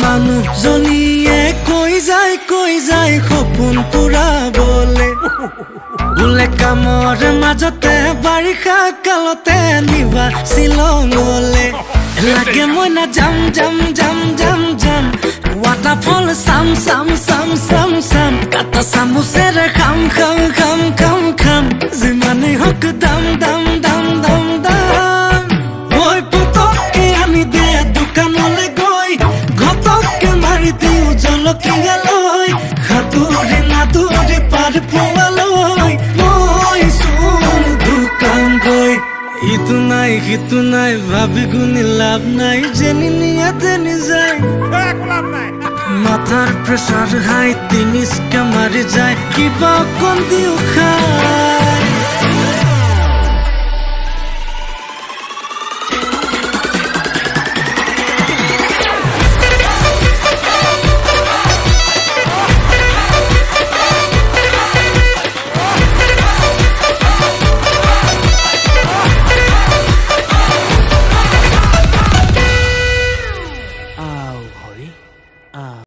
মানুহজনীয়ে কৈ যায় সপোন পুৰা বোলে কামৰ মাজতে বাৰিষা কালতে নিবা শ্বিলঙলে লাগে মই না যাম ৱাটাৰফল চাম কাটা চামুচেৰে খাম যিমানেই হওক দাম মই পতককে আনি দে দোকানলে গৈ ঘটককে মাৰি দিওঁ জলকীয়া লৈ সাঁতুৰি পাৰ পোৱালৈ মই চোন দোকান গৈ ইটো নাই ভাবি গুণি লাভ নাই যেনি নিয়াতে নিযায় মাথাৰ প্ৰেছাৰ হাই তিনিচকে মাৰি যায় কিবা অকণ দিও খায়